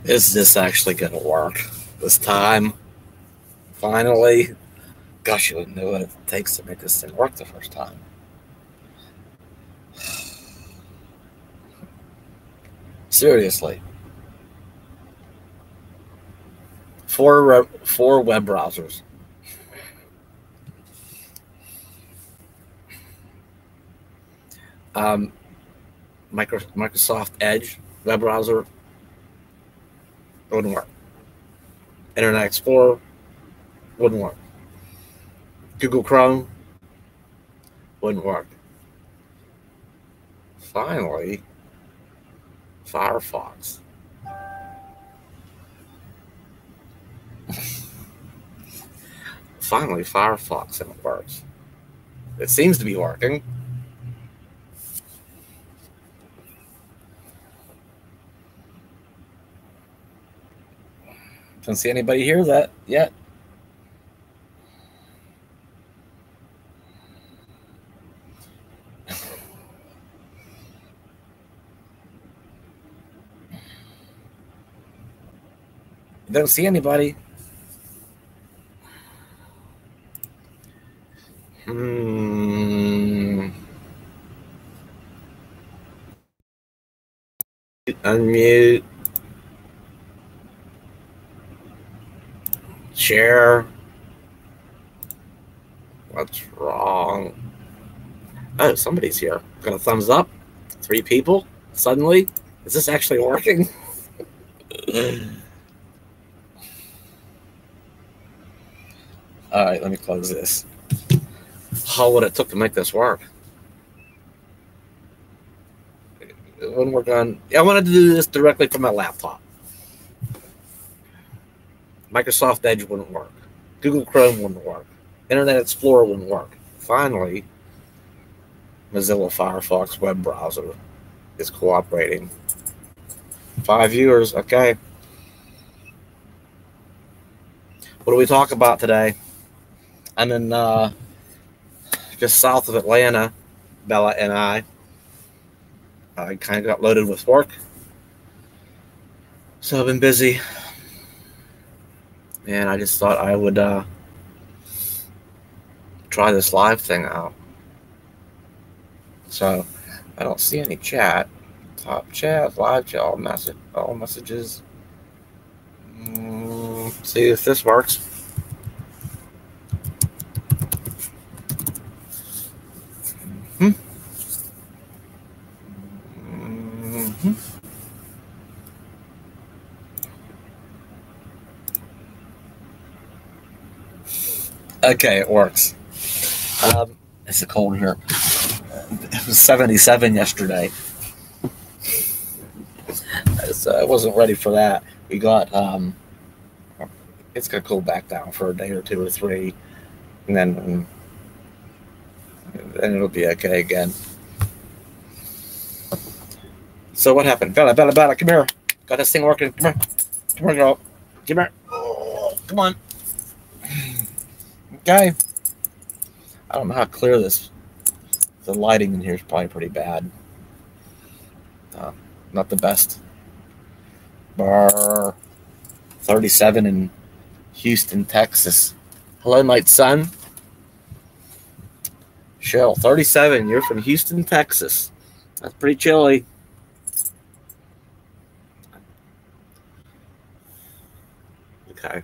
Is this actually going to work this time? Finally? Gosh, you wouldn't know what it takes to make this thing work the first time. Seriously. Four web browsers. Microsoft Edge web browser wouldn't work. Internet Explorer wouldn't work. Google Chrome wouldn't work. Finally, Firefox. Finally, Firefox, and it works. It seems to be working. Don't see anybody hear that yet. Don't see anybody. Unmute. Share. What's wrong? Oh, somebody's here. Got a thumbs up. 3 people. Suddenly, is this actually working? All right, let me close this. How would it took to make this work? It wouldn't work on. I wanted to do this directly from my laptop. Microsoft Edge wouldn't work. Google Chrome wouldn't work. Internet Explorer wouldn't work. Finally, Mozilla Firefox web browser is cooperating. 5 viewers, okay. What do we talk about today? I'm in just south of Atlanta, Bella and I kind of got loaded with work. So I've been busy. And I just thought I would try this live thing out. So I don't see any chat. Top chat, live chat, all messages. See if this works. Okay, it works. It's cold here. It was 77 yesterday. So I wasn't ready for that. We got, it's going to cool back down for a day or 2 or 3. And then it'll be okay again. So what happened? Bella, come here. Got this thing working. Come here. Come here, girl. Come here. Oh, come on. Okay. I don't know how clear this. The lighting in here is probably pretty bad. Not the best. Bar 37 in Houston, Texas. Hello, my son. Shell 37. You're from Houston, Texas. That's pretty chilly. Okay.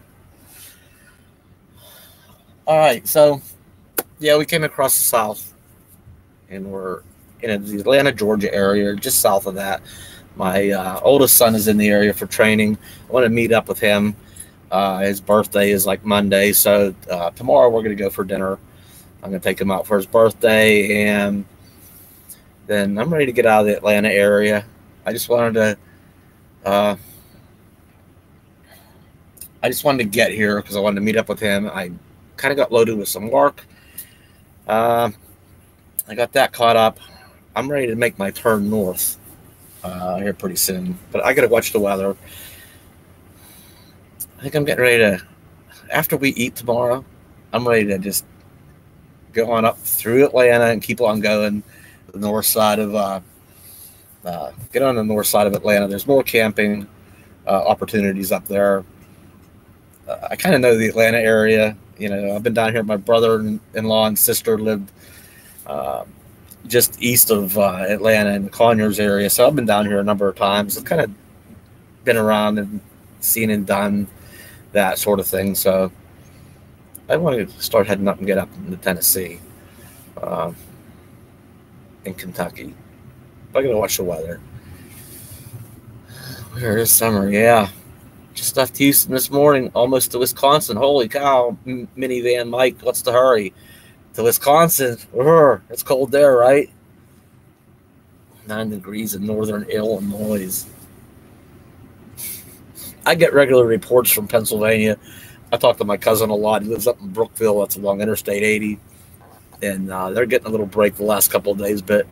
All right. So, yeah, we came across the South, and we're in the Atlanta, Georgia area, just south of that. My oldest son is in the area for training. I want to meet up with him. His birthday is like Monday, so tomorrow we're going to go for dinner. I'm going to take him out for his birthday, and then I'm ready to get out of the Atlanta area. I just wanted to get here because I wanted to meet up with him. I kind of got loaded with some work. I got that caught up. I'm ready to make my turn north here pretty soon, but I got to watch the weather. I think I'm getting ready to, after we eat tomorrow, I'm ready to just go on up through Atlanta and keep on going to the north side of, get on the north side of Atlanta. There's more camping. opportunities up there. I kind of know the Atlanta area. You know, I've been down here. My brother-in-law and sister lived uh, just east of Atlanta in the Conyers area, so I've been down here a number of times. I've kind of been around and seen and done that sort of thing. So I want to start heading up and get up into Tennessee, uh, in Kentucky. I gotta watch the weather. Where is summer? Yeah, just left Houston this morning, almost to Wisconsin. Holy cow, minivan Mike, what's the hurry? To Wisconsin. It's cold there, right? 9 degrees in northern Illinois. I get regular reports from Pennsylvania. I talk to my cousin a lot. He lives up in Brookville. That's along Interstate 80. And they're getting a little break the last couple of days, but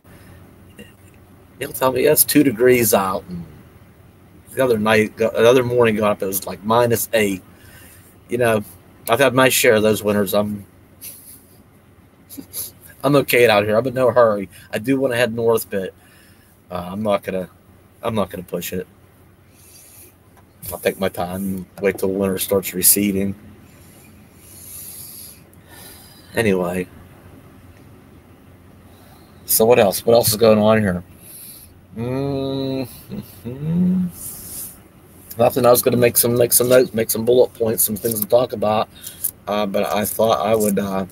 he'll tell me, yeah, it's 2 degrees out. And the other morning got up, it was like -8. You know, I've had my share of those winters. I'm okay out here. I'm in no hurry. I do want to head north, but I'm not gonna push it. I'll take my time and wait till winter starts receding. Anyway, so what else? What else is going on here? Nothing. I was going to make some notes, make some bullet points, some things to talk about. But I thought I would, I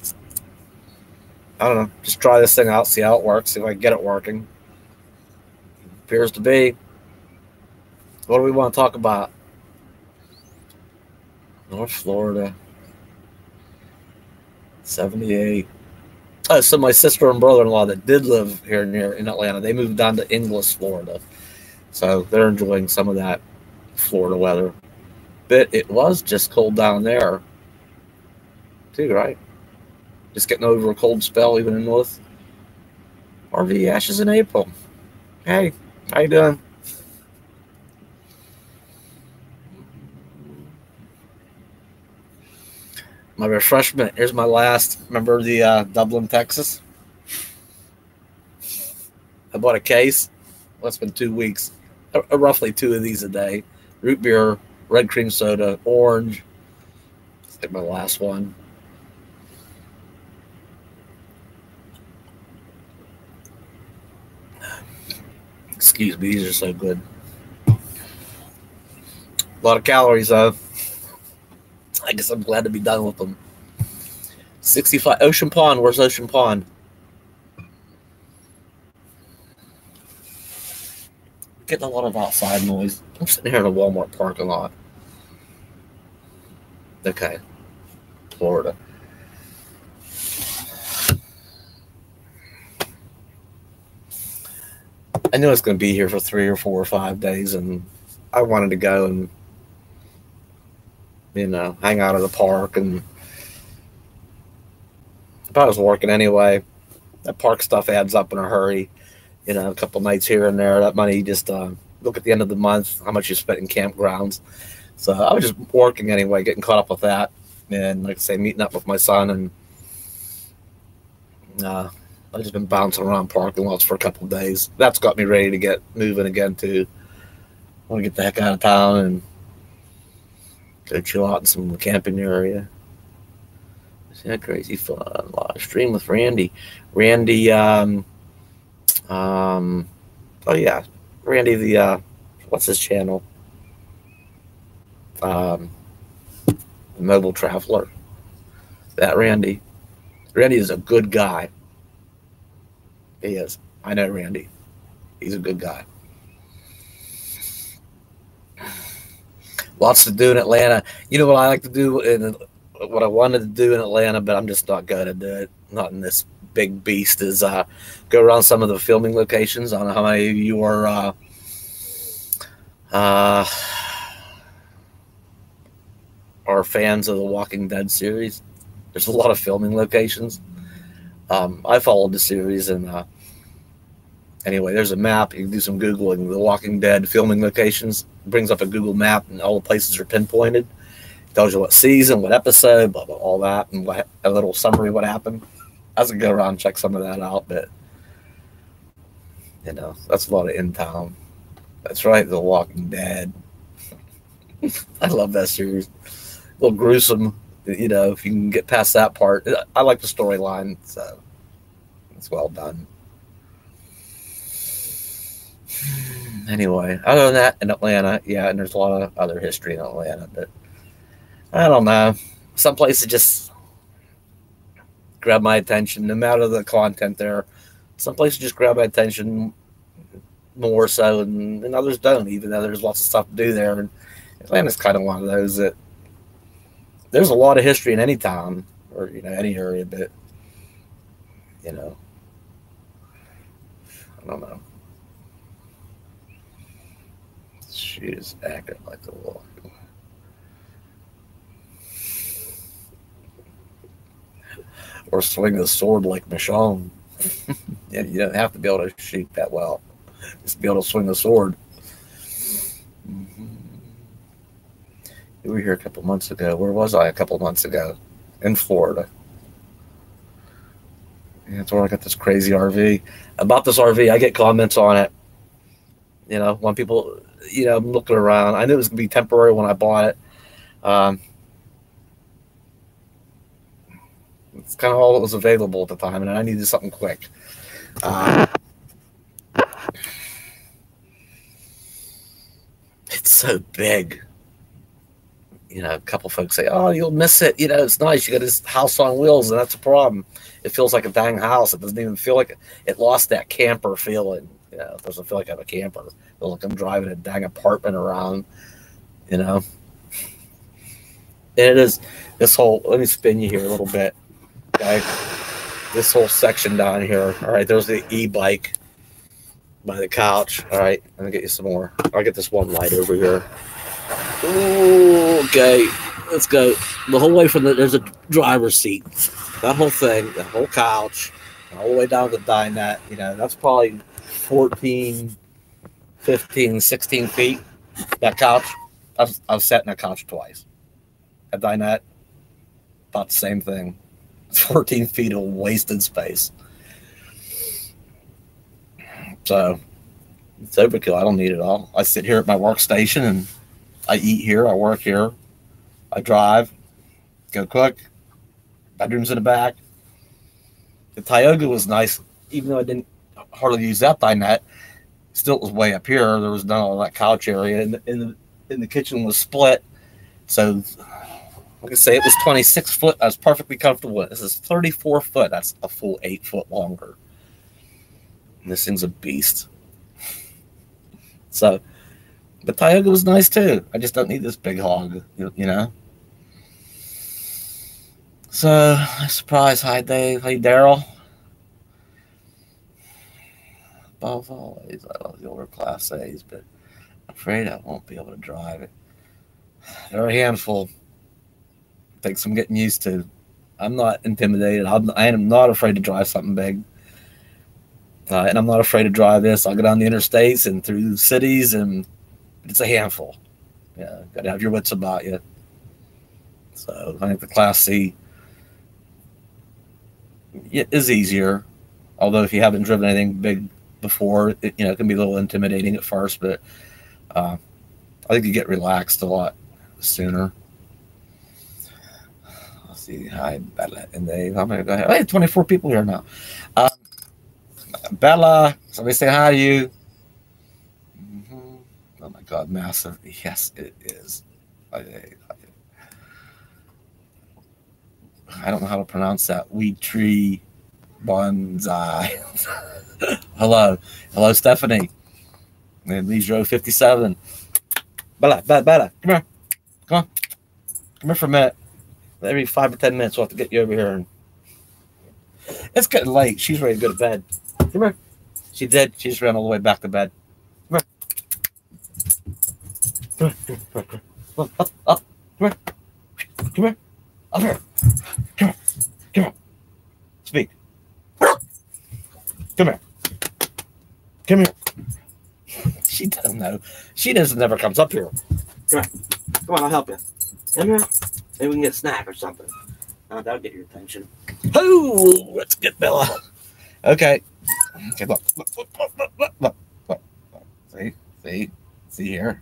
don't know, just try this thing out, see how it works, see if I can get it working. Appears to be. What do we want to talk about? North Florida. 78. Oh, so my sister and brother-in-law that did live here near in Atlanta, they moved down to Inglis, Florida. So they're enjoying some of that Florida weather. But it was just cold down there, too, right? Just getting over a cold spell, even in North. RV ashes in April. Hey, how you doing? My refreshment. Here's my last. Remember the Dublin, Texas? I bought a case. Well, it's been 2 weeks. Roughly 2 of these a day. Root beer, red cream soda, orange. Let's take my last one. Excuse me, these are so good. A lot of calories, though. I guess I'm glad to be done with them. 65. Ocean Pond. Where's Ocean Pond? Getting a lot of outside noise. I'm sitting here in a Walmart parking lot. Okay. Florida. I knew I was going to be here for 3 or 4 or 5 days, and I wanted to go and, you know, hang out at the park. And if I was working anyway, that park stuff adds up in a hurry. You know, a couple nights here and there. That money just look at the end of the month, how much you spent in campgrounds. So I was just working anyway, getting caught up with that. And like I say, meeting up with my son. And I've just been bouncing around parking lots for a couple of days. That's got me ready to get moving again, too. I want to get the heck out of town and go chill out in some camping area. Isn't that crazy fun? Live stream with Randy. Randy, oh yeah. Randy, the, what's his channel? Mobile Traveler. That Randy. Randy is a good guy. He is. I know Randy. He's a good guy. Lots to do in Atlanta. You know what I like to do, and what I wanted to do in Atlanta, but I'm just not going to do it. Not in this big beast. Is go around some of the filming locations. I don't know how many of you are fans of the Walking Dead series. There's a lot of filming locations. I followed the series, and anyway, there's a map. You can do some Googling. The Walking Dead filming locations. It brings up a Google map, and all the places are pinpointed. It tells you what season, what episode, blah, blah, all that, and a little summary of what happened. I was going to go around and check some of that out, but, you know, that's a lot of in town. That's right, The Walking Dead. I love that series. A little gruesome, you know, if you can get past that part. I like the storyline, so it's well done. Anyway, other than that, in Atlanta, yeah, and there's a lot of other history in Atlanta, but I don't know. Some places just grab my attention, no matter the content there. Some places just grab my attention more so, and others don't, even though there's lots of stuff to do there. And Atlanta's kind of one of those that there's a lot of history in any town or, you know, any area, but, you know, I don't know. She is acting like a little. Or swing the sword like Michonne. Yeah, you don't have to be able to shoot that well. Just be able to swing the sword. Mm-hmm. You were here a couple months ago. Where was I a couple months ago? In Florida. Yeah, that's where I got this crazy RV. About this RV, I get comments on it. You know, when people, you know, I'm looking around. I knew it was going to be temporary when I bought it. It's kind of all that was available at the time, and I needed something quick. It's so big. You know, a couple folks say, "Oh, you'll miss it. You know, it's nice. You got this house on wheels," and that's a problem. It feels like a dang house. It doesn't even feel like it. It lost that camper feeling. You know, it doesn't feel like I have a camper. It feels like I'm driving a dang apartment around. You know, and it is this whole. Let me spin you here a little bit. Okay, this whole section down here. All right, there's the e-bike by the couch. All right, let me get you some more. I'll get this one light over here. Ooh, okay, let's go. The whole way from there's a driver's seat. That whole thing, that whole couch, all the way down to the dinette. You know, that's probably 14, 15, 16 feet. That couch, I've sat in that couch twice. At dinette, about the same thing. 14 feet of wasted space. So it's overkill. I don't need it all. I sit here at my workstation and I eat here. I work here. I drive. Go cook. Bedroom's in the back. The Tioga was nice, even though I didn't hardly use that dinette. Still, it was way up here. There was none of that couch area, and the kitchen was split. So, like I say, it was 26 foot. I was perfectly comfortable with it. This is 34 foot. That's a full 8 foot longer. And this thing's a beast. So, the Tioga was nice too. I just don't need this big hog, you know. So, surprise. Hi, Dave. Hey, Daryl. Above always, I love the older Class A's, but I'm afraid I won't be able to drive it. They're a handful. Takes some getting used to. I'm not intimidated. I am not afraid to drive something big. And I'm not afraid to drive this. I'll go down the interstates and through cities, and it's a handful. Yeah, got to have your wits about you. So I think the Class C is easier. Although if you haven't driven anything big before, it can be a little intimidating at first, but I think you get relaxed a lot sooner. Let's see. Hi, Bella and Dave. I'm going to go ahead. Hey, 24 people here now. Bella, somebody say hi to you. Mm-hmm. Oh my God, massive. Yes, it is. I don't know how to pronounce that. Wheat tree bonsai. Hello, Stephanie. And Lee's Row 57. Bella, come here. Come here for a minute. Every 5 or 10 minutes, we'll have to get you over here. And it's getting late. She's ready to go to bed. Come here. She did. She just ran all the way back to bed. Come here. Come here. Up. Come here. Come here. Up here. Come here. Speak. Come here. Come here. She doesn't know. She never comes up here. Come here. Come on, I'll help you. Come here. Maybe we can get a snack or something. That'll get your attention. Oh, let's get Bella. Okay. Okay, look. See here.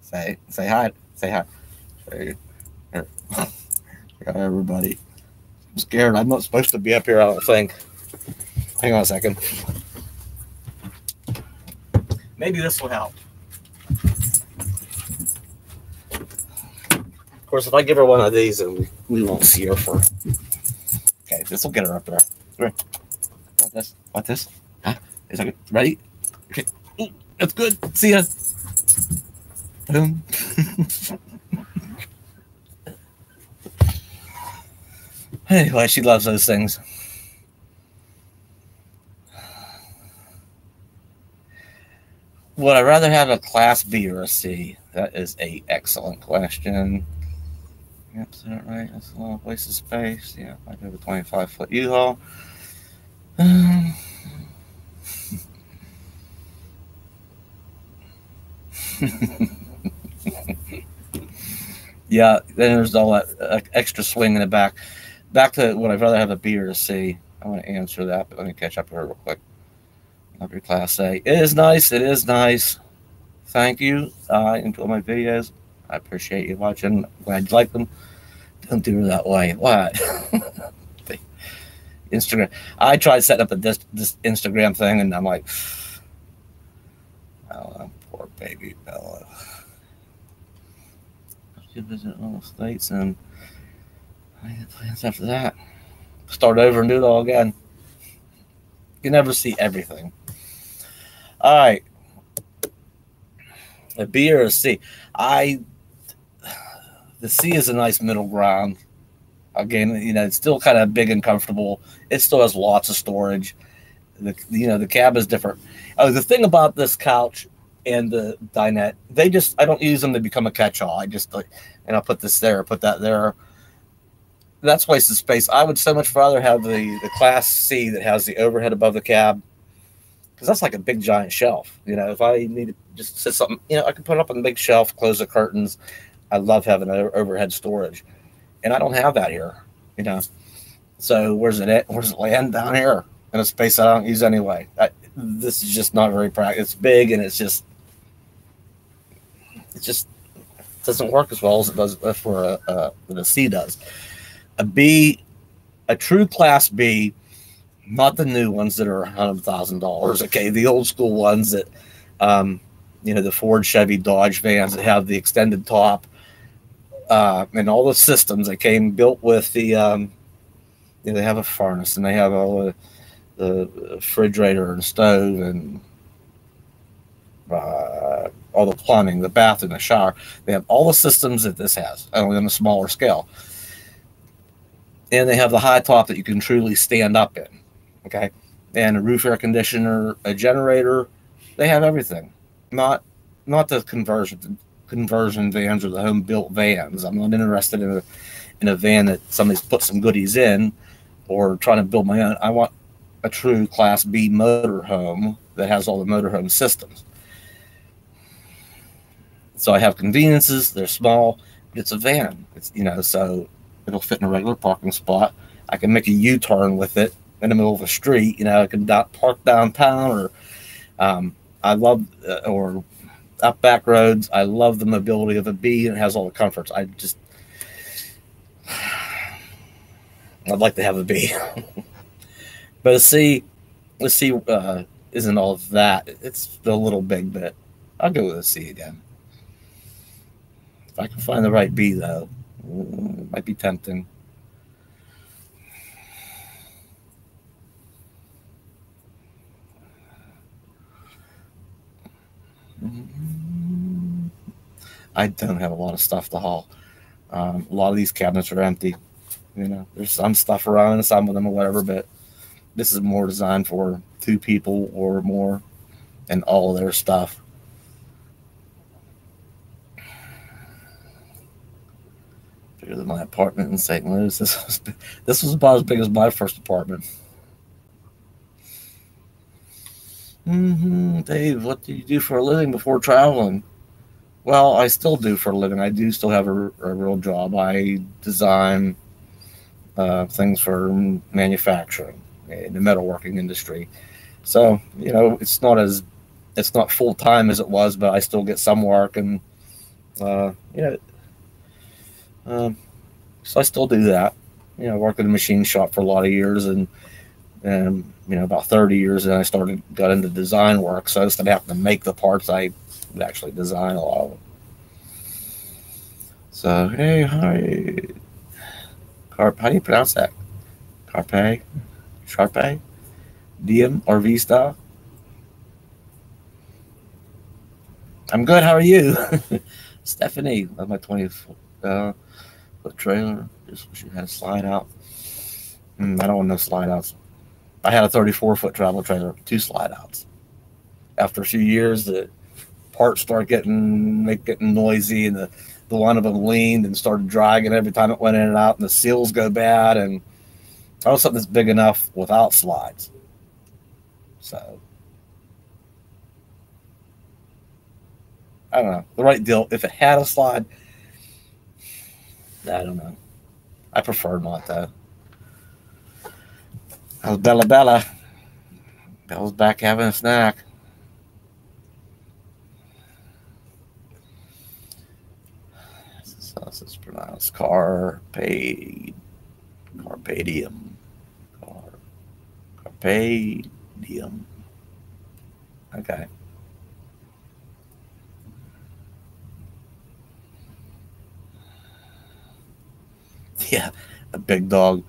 Say hi. Say hi. Here. Everybody. I'm scared. I'm not supposed to be up here, I don't think. Hang on a second. Maybe this will help. Of course, if I give her one of these, then we won't see her for... Okay, this will get her up there. Right. Want this? Want this? Huh? Is that good? Ready? Okay. Ooh, that's good. See ya. Boom. Anyway, she loves those things. Would I rather have a Class B or a C? That is a excellent question. Yep, is that right? That's a lot of waste of space. Yeah, I do have a 25-foot U-Haul. Yeah, then there's all that extra swing in the back. Back to would I rather have a B or a C? I want to answer that, but let me catch up here real quick. Love your Class A. It is nice. It is nice. Thank you. I enjoy my videos. I appreciate you watching. Glad you like them. Don't do it that way. What? Instagram. I tried setting up this Instagram thing, and I'm like, oh, poor baby Bella. I'll visit all the states, and I have plans after that. Start over and do it all again. You never see everything. All right. A B or a C? The C is a nice middle ground. Again, it's still kind of big and comfortable. It still has lots of storage. The cab is different. Oh, the thing about this couch and the dinette, I don't use them to become a catch-all. I just and I'll put this there, put that there. That's wasted space. I would so much rather have the Class C that has the overhead above the cab, because that's like a big giant shelf. If I need to just sit something, I can put it up on the big shelf, close the curtains. I love having overhead storage, and I don't have that here. So where's it at? Where's it land? Down here in a space I don't use anyway. This is just not very practical. It's big, and it just doesn't work as well as it does for the C does. A true Class B, not the new ones that are $100,000. Okay, the old school ones that, the Ford, Chevy, Dodge vans that have the extended top, and all the systems that came built with the, they have a furnace, and they have all the refrigerator and stove and all the plumbing, the bathroom, the shower. They have all the systems that this has, only on a smaller scale. And they have the high top that you can truly stand up in, okay? And a roof air conditioner, a generator, they have everything. Not the conversion vans or the home built vans. I'm not interested in a van that somebody's put some goodies in or trying to build my own. I want a true Class B motorhome that has all the motorhome systems. So I have conveniences. They're small, but it's a van. It's so it'll fit in a regular parking spot. I can make a U-turn with it in the middle of a street. I can park downtown, or I love or up back roads. I love the mobility of a B, and it has all the comforts. I'd like to have a B. But a C isn't all of that. It's a little big, but I'll go with a C again. If I can find the right B, though, it might be tempting. I don't have a lot of stuff to haul. A lot of these cabinets are empty. There's some stuff around in some of them or whatever, but this is more designed for 2 people or more and all their stuff. Bigger than my apartment in St. Louis. This was about as big as my first apartment. Dave, what do you do for a living before traveling? Well, I still do for a living. I do still have a real job. I design things for manufacturing in the metalworking industry. So, it's not full time as it was, but I still get some work, and You know, so I still do that. You know, I worked in a machine shop for a lot of years, and you know, about 30 years, and I got into design work. So instead of having to make the parts, I would actually design a lot of them. So hey, hi, how do you pronounce that? Carpe, Sharpe, Diem or Vista? I'm good. How are you, Stephanie? Love my 20 foot trailer. Just wish it had a slide out. I don't want no slide outs. I had a 34-foot travel trailer, two slide outs. After a few years, the parts started getting noisy, and the one of them leaned and started dragging every time it went in and out, and the seals go bad. And I want something that's big enough without slides. So I don't know the right deal. If it had a slide, I don't know. I prefer not though. How's Bella Bella? Bella's back having a snack. So this is pronounced Carpe diem. Carpe diem. Okay. Yeah, a big dog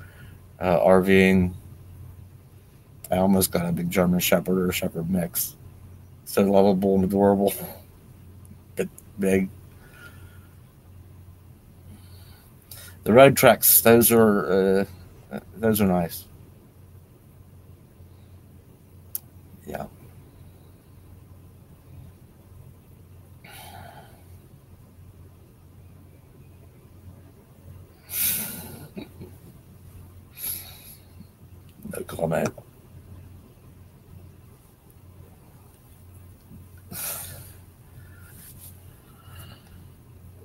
RVing. I almost got a big German Shepherd or a Shepherd mix. So lovable and adorable, but big. The road treks, those are nice. Yeah. No comment.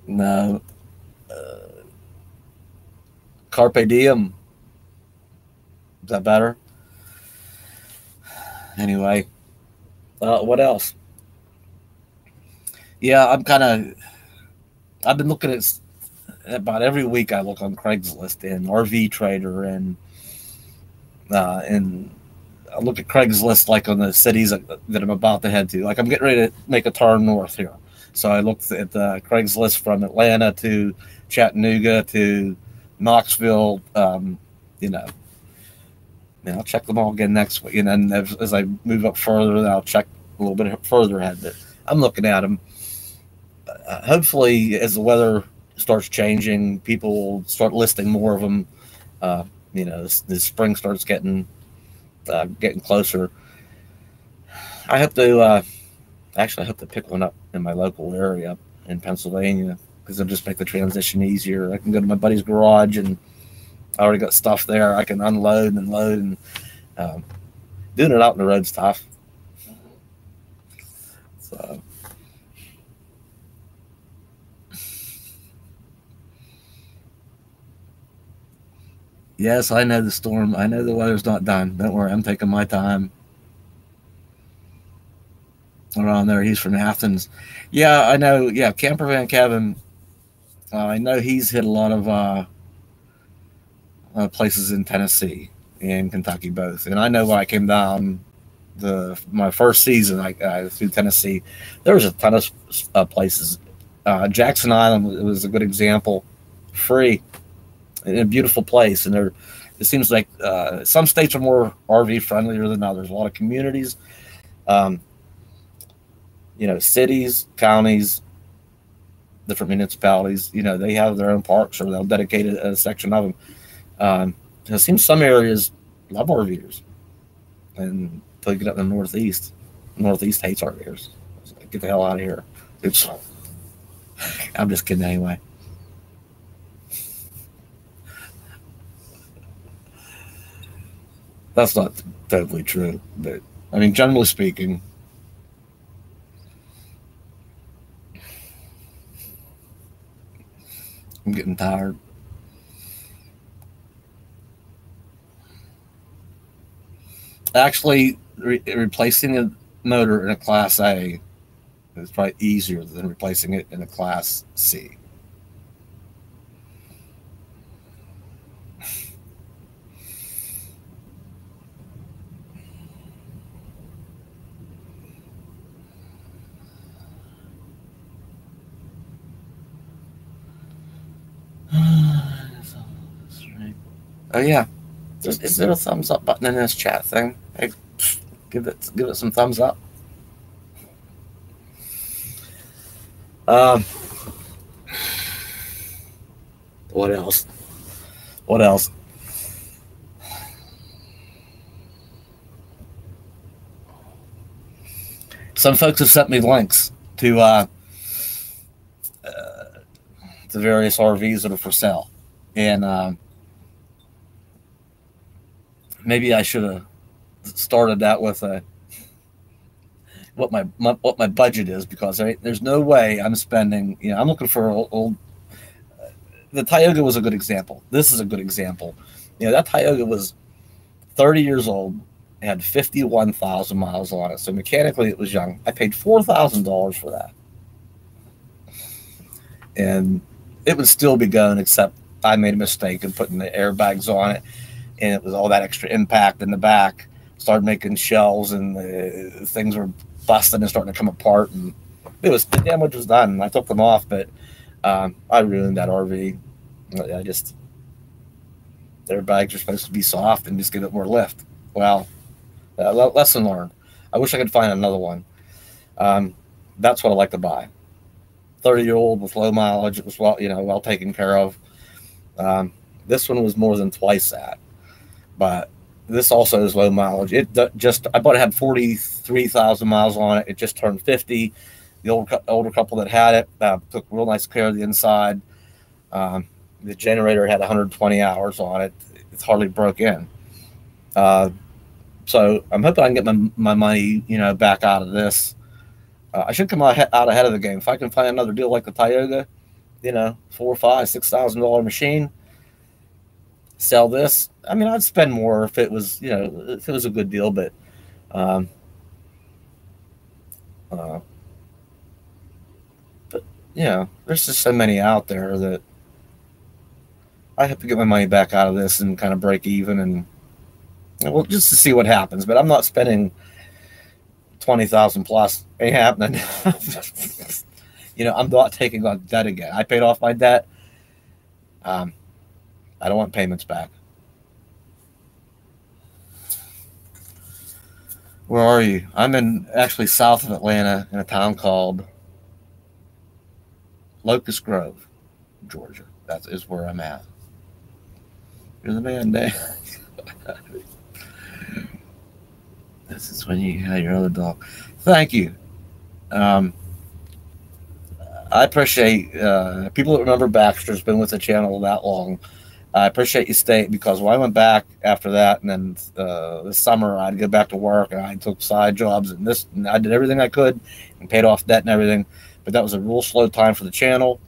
No. Carpe diem. Is that better? Anyway, what else? Yeah, I've been looking at about every week. I look on Craigslist and RV Trader, and I look at Craigslist like on the cities that I'm about to head to. Like I'm getting ready to make a turn north here, so I looked at Craigslist from Atlanta to Chattanooga to Knoxville. You know, and I'll check them all again next week, and then as I move up further, then I'll check a little bit further ahead. But I'm looking at them. Hopefully, as the weather starts changing, people will start listing more of them. Uh, you know, the spring starts getting closer. I hope to actually I hope to pick one up in my local area in Pennsylvania because it'll just make the transition easier. I can go to my buddy's garage and I already got stuff there. I can unload and load, and um, doing it out in the road's tough. So yes, I know the storm. I know the weather's not done. Don't worry, I'm taking my time around there. He's from Athens. Yeah, I know. Yeah, Camper Van Kevin. I know he's hit a lot of places in Tennessee and Kentucky both. And I know when I came down my first season through Tennessee, there was a ton of places. Jackson Island was a good example, free in a beautiful place, and there. It seems like some states are more RV friendlier than others. A lot of communities, um, cities, counties, different municipalities. They have their own parks, or they'll dedicate a section of them. It seems some areas love RVers, and until you get up in the Northeast hates RVers. So get the hell out of here. Oops. I'm just kidding anyway. That's not totally true, but I mean, generally speaking, I'm getting tired. Actually, replacing a motor in a Class A It's probably easier than replacing it in a Class C. Oh yeah, is there a thumbs up button in this chat thing? Hey, give it some thumbs up. What else? What else? Some folks have sent me links to various RVs that are for sale, and maybe I should have started that with what my budget is, because there's no way I'm spending. I'm looking for old. The Tioga was a good example. This is a good example. That Tioga was 30 years old, had 51,000 miles on it, so mechanically it was young. I paid $4,000 for that, and it would still be going, except I made a mistake in putting the airbags on it, and it was all that extra impact in the back. Started making shells, and things were busting and starting to come apart, and the damage was done. I took them off, but I ruined that RV. The airbags are supposed to be soft and just give it more lift. Well, lesson learned. I wish I could find another one. That's what I like to buy. 30-year-old with low mileage. It was well taken care of. This one was more than twice that, but this also is low mileage. I bought it, had 43,000 miles on it. It just turned 50. The older couple that had it took real nice care of the inside. The generator had 120 hours on it. It's hardly broke in. So I'm hoping I can get my money, back out of this. I should come out ahead of the game. If I can find another deal like the Tioga, $4,000, $5,000, $6,000 machine, sell this. I mean, I'd spend more if it was, if it was a good deal, but there's just so many out there that I have to get my money back out of this and kind of break even, and just to see what happens. But I'm not spending 20,000 plus. Ain't happening. I'm not taking on debt again. I paid off my debt. I don't want payments back. Where are you? I'm actually south of Atlanta in a town called Locust Grove, Georgia. That is where I'm at. You're the man, Dan. This is when you had your other dog. Thank you. I appreciate people that remember Baxter's been with the channel that long. I appreciate you staying, because when I went back after that, and then this summer I'd go back to work, and I took side jobs and I did everything I could and paid off debt and everything. But that was a real slow time for the channel.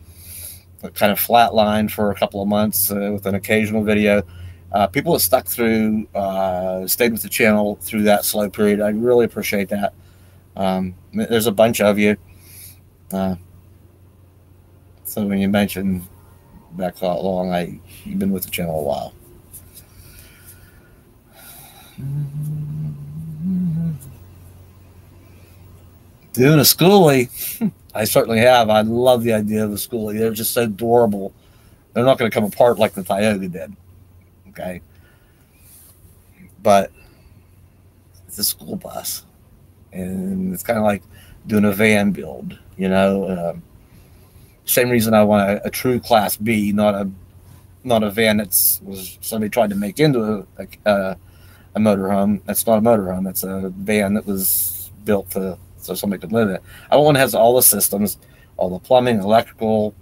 It kind of flatlined for a couple of months with an occasional video. People that stuck through, stayed with the channel through that slow period, I really appreciate that. There's a bunch of you. So when you mentioned back that long, you've been with the channel a while. Doing a schoolie, I certainly have. I love the idea of a schoolie. They're just so adorable. They're not going to come apart like the Tioga did. Okay, but it's a school bus, and it's kind of like doing a van build. Same reason I want a true Class B, not a van was somebody tried to make into a motorhome. That's not a motorhome. That's a van that was built so somebody could live in it. I want one that has all the systems, all the plumbing, electrical.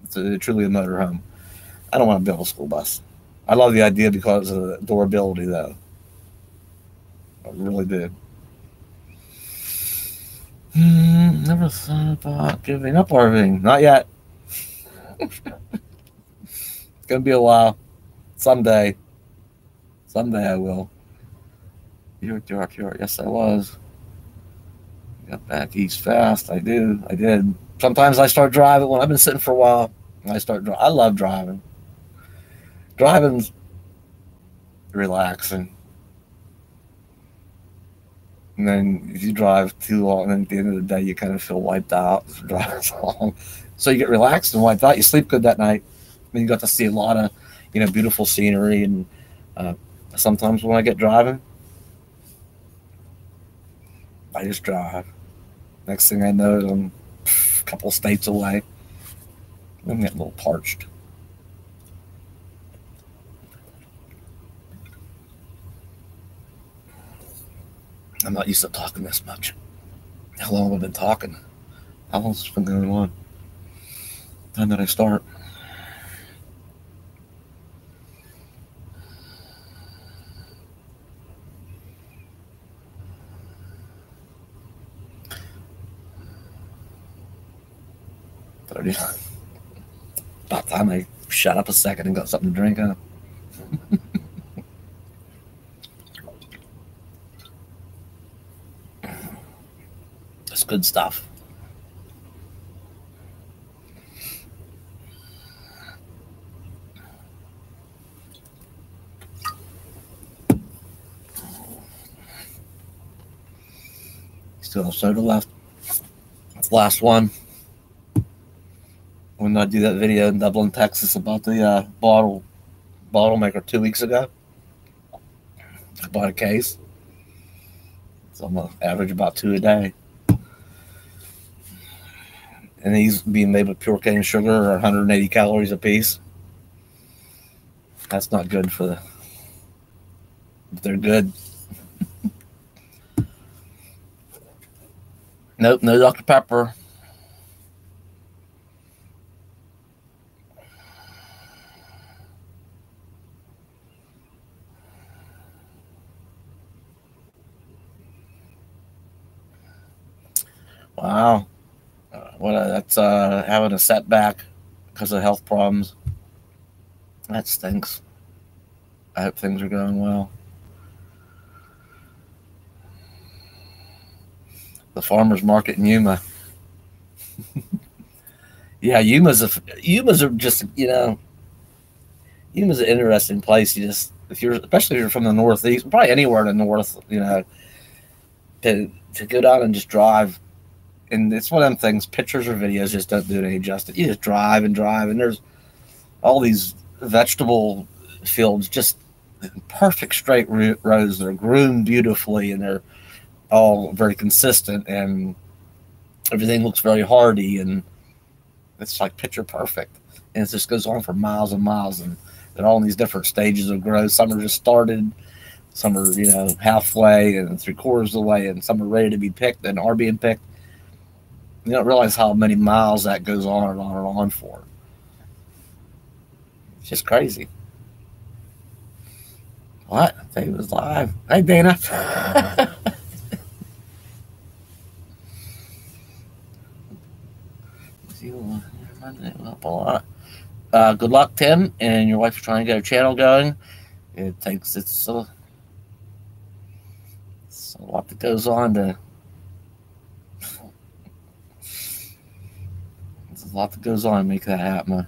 It's truly a motorhome. I don't want to build a school bus. I love the idea because of the durability, though. I really do. Never thought about giving up RVing. Not yet. It's going to be a while. Someday I will. You're dark. Yes, I was. Got back east fast. I did. Sometimes I start driving when I've been sitting for a while. I love driving. Driving's relaxing. And then if you drive too long, then at the end of the day, you kind of feel wiped out for driving so long. So you get relaxed and wiped out. You sleep good that night. And you got to see a lot of, beautiful scenery. And sometimes when I get driving, I just drive. Next thing I know, I'm a couple states away. I'm getting a little parched. I'm not used to talking this much. How long have I been talking? How long has this been going on? Time did I start? About time I shut up a second and got something to drink, huh? That's good stuff. Still have soda left. That's the last one. When I do that video in Dublin, Texas about the bottle maker 2 weeks ago, I bought a case. So I'm gonna average about 2 a day. And these being made with pure cane sugar are 180 calories a piece. That's not good for but they're good. Nope, no Dr. Pepper. Wow. That's having a setback because of health problems. That stinks. I hope things are going well. The farmer's market in Yuma. Yeah, Yuma's are just, Yuma's an interesting place. Especially if you're from the Northeast, probably anywhere in the North, to go down and just drive. And it's one of them things, pictures or videos just don't do it any justice. You just drive, and there's all these vegetable fields, just perfect straight rows. They're groomed beautifully, and they're all very consistent, and everything looks very hardy, and it's like picture perfect. And it just goes on for miles and miles, and they're all in these different stages of growth. Some are just started, some are, halfway and 3/4 of the way, and some are ready to be picked and are being picked. You don't realize how many miles that goes on and on and on for. It's just crazy. What? Dave was live. Hey, Dana. Up a lot. Good luck, Tim, and your wife are trying to get a channel going. It's a lot that goes on to. There's a lot that goes on to make that happen.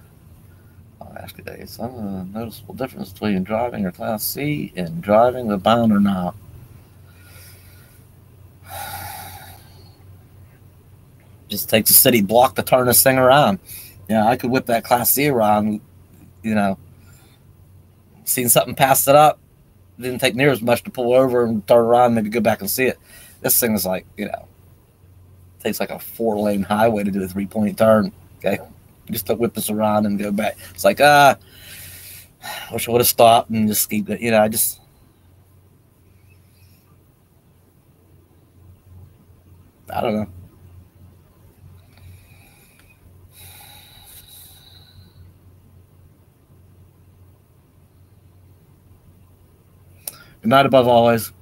I'll ask you today. Some noticeable difference between driving your Class C and driving the bound or not. Just takes a city block to turn this thing around. Yeah, I could whip that Class C around, seen something, passed it up. Didn't take near as much to pull over and turn around, maybe go back and see it. This thing is like, takes like a 4-lane highway to do a 3-point turn. Okay, just to whip this around and go back. It's like, wish I would have stopped and just keep it. I don't know. Good night above always.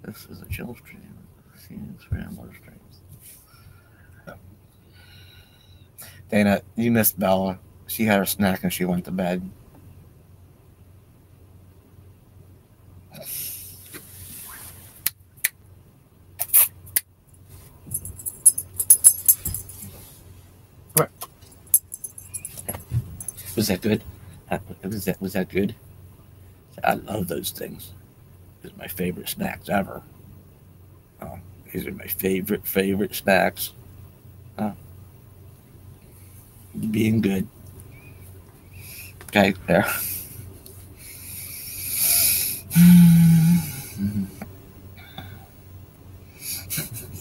This is a chill stream. Dana, you missed Bella. She had her snack and she went to bed. Was that good? Was that good? I love those things. These are my favorite snacks ever. Oh, these are my favorite snacks. Oh, being good. Okay, there.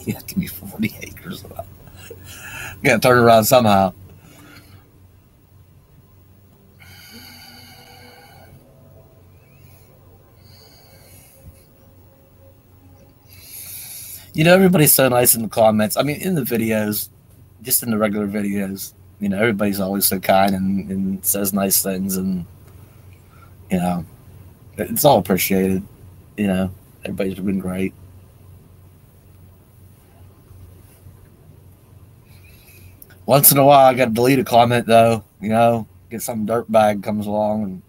Yeah, give me 40 acres of that. Gotta turn around somehow. Everybody's so nice in the comments. I mean, in the videos, just in the regular videos, everybody's always so kind and says nice things, and it's all appreciated. Everybody's been great. Once in a while, I got to delete a comment though. Get some dirtbag comes along,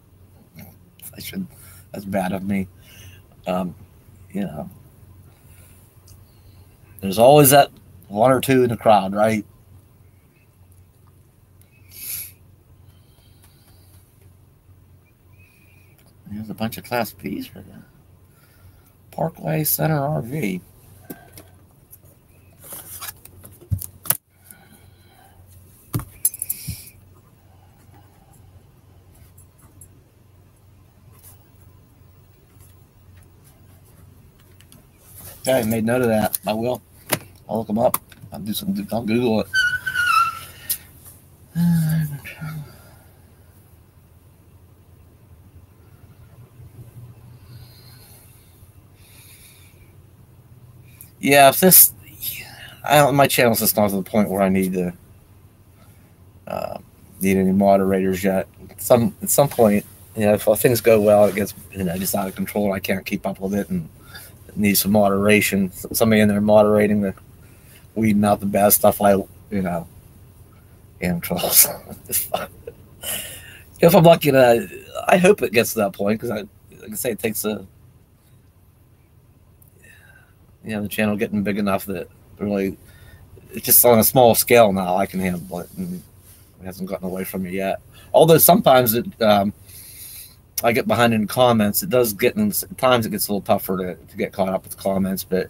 and that's bad of me. There's always that one or two in the crowd, right? There's a bunch of Class Bs for that. Parkway Center RV. Okay, I made note of that. I will. I'll look them up. I'll Google it. Yeah, if this, my channel's just not to the point where I need to need any moderators yet. At some point, if things go well, it gets just out of control, and I can't keep up with it, and it needs some moderation. Somebody in there moderating weeding out the bad stuff. Damn trolls. If I'm lucky, I hope it gets to that point, because like I say, it takes the channel getting big enough that really it's just on a small scale now. I can handle it, and it hasn't gotten away from me yet. Although sometimes I get behind in comments. It does get at times it gets a little tougher to get caught up with comments, but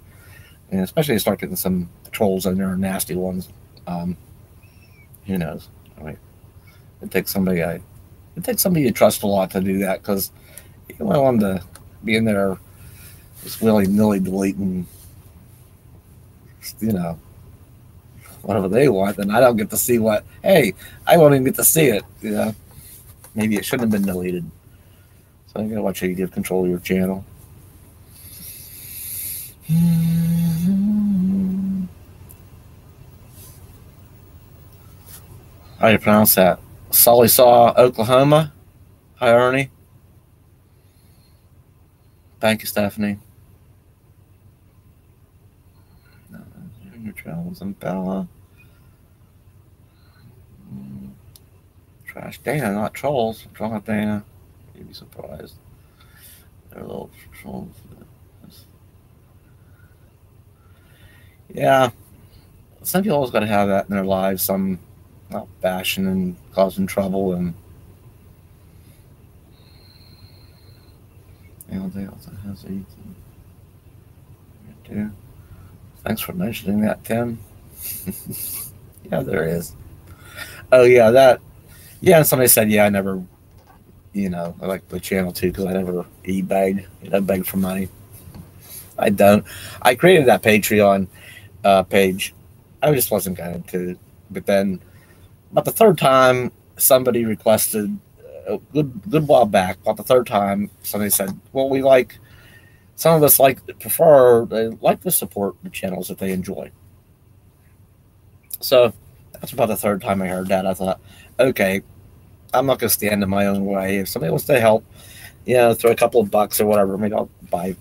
especially to start getting some trolls in there, nasty ones. Who knows? It takes somebody you trust a lot to do that, because you don't want them to be in there just willy-nilly deleting, whatever they want. Then I don't get to see I won't even get to see it. Maybe it shouldn't have been deleted. So you gotta watch how you give control of your channel. How do you pronounce that? Solisaw, Oklahoma. Hi, Ernie. Thank you, Stephanie. Your travels in Bella. Trash Dana, not trolls. What's wrong with Dana? You'd be surprised. They're little trolls. Yeah. Some people always got to have that in their lives. Some not bashing and causing trouble, and they also has a do. Thanks for mentioning that, Tim. Yeah, there is. Oh yeah, that. Yeah, and somebody said, yeah, I never, I like the channel too, because I never begged, beg for money. I don't. I created that Patreon page. I just wasn't going to, but then about the third time somebody requested a good while back. About the third time somebody said, well, some of us they like to support the channels that they enjoy. So that's about the third time I heard that. I thought, okay, I'm not going to stand in my own way. If somebody wants to help, throw a couple of bucks or whatever, maybe I'll buy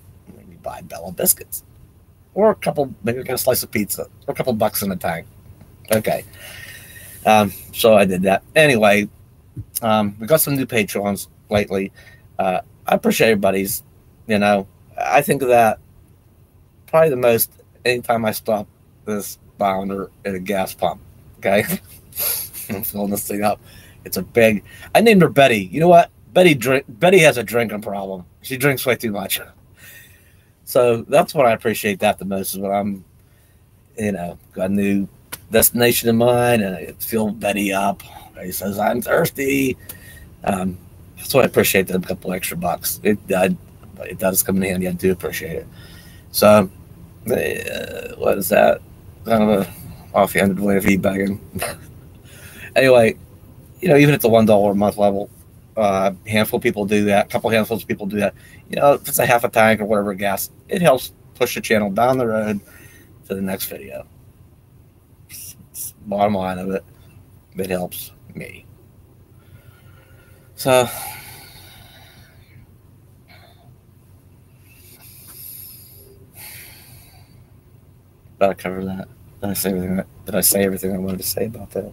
Bella biscuits, or maybe get a slice of pizza, or a couple of bucks in the tank. Okay. So I did that. Anyway, we got some new patrons lately. I appreciate everybody's, I think of that probably the most anytime I stop this bounder at a gas pump. Okay. I'm filling this thing up. It's a big. I named her Betty. You know what? Betty has a drinking problem. She drinks way too much. So that's what I appreciate that the most is when I'm, got a new destination in mind and I fill Betty up. He says I'm thirsty. That's why I appreciate the couple extra bucks. It does come in handy. I do appreciate it. So what is that? Kind of a offhanded way of feedbacking. Anyway, even at the $1 a month level, a handful of people do that. A couple handfuls of people do that. If it's a half a tank or whatever gas, it helps push the channel down the road to the next video. It's bottom line of it, it helps me. So gotta cover that. Did I say everything I wanted to say about that?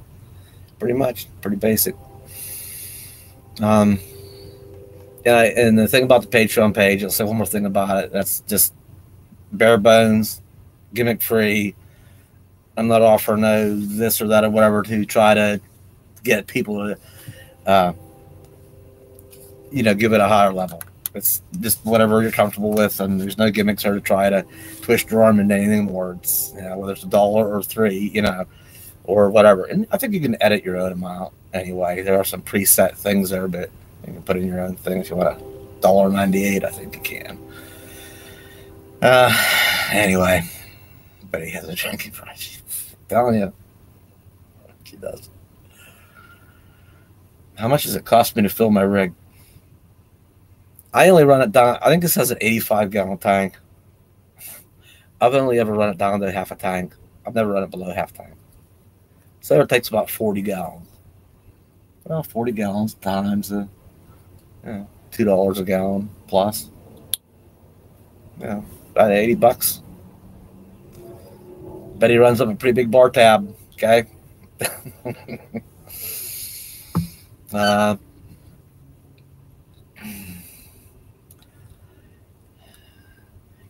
Pretty much, pretty basic. Yeah, and the thing about the Patreon page, I'll say one more thing about it. That's just bare bones, gimmick free. I'm not offering no this or that or whatever to try to get people to, give it a higher level. It's just whatever you're comfortable with, and there's no gimmicks or to try to twist your arm into anything more. It's whether it's $1 or $3, or whatever. And I think you can edit your own amount anyway. There are some preset things there, but you can put in your own thing if you want $1.98. I think you can. Anyway, but he has a drinking problem. I'm telling you, she does. How much does it cost me to fill my rig? I only run it down. I think this has an 85-gallon tank. I've only ever run it down to half a tank. I've never run it below half tank. So it takes about 40 gallons. Well, 40 gallons times $2 a gallon plus. About $80. Betty runs up a pretty big bar tab. Okay.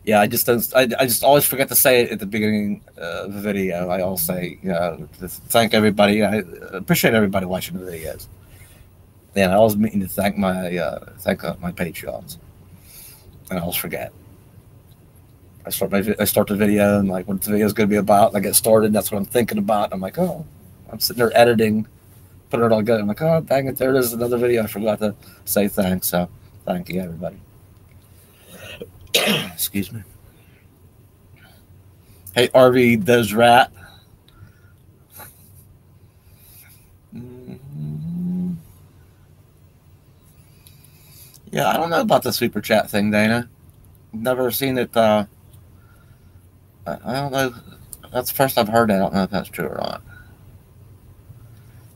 Yeah, I just always forget to say it at the beginning of the video. I always say, thank everybody. I appreciate everybody watching the videos. And I always mean to thank my Patreons. And I always forget. I start the video and like what the video is going to be about. And I get started. That's what I'm thinking about. And I'm like, oh, I'm sitting there editing, putting it all together. I'm like, oh, dang it, there it is, another video. I forgot to say thanks. So thank you, everybody. Excuse me. Hey, RV does rat. Yeah, I don't know about the super chat thing, Dana. Never seen it. I don't know. That's the first I've heard. I don't know if that's true or not.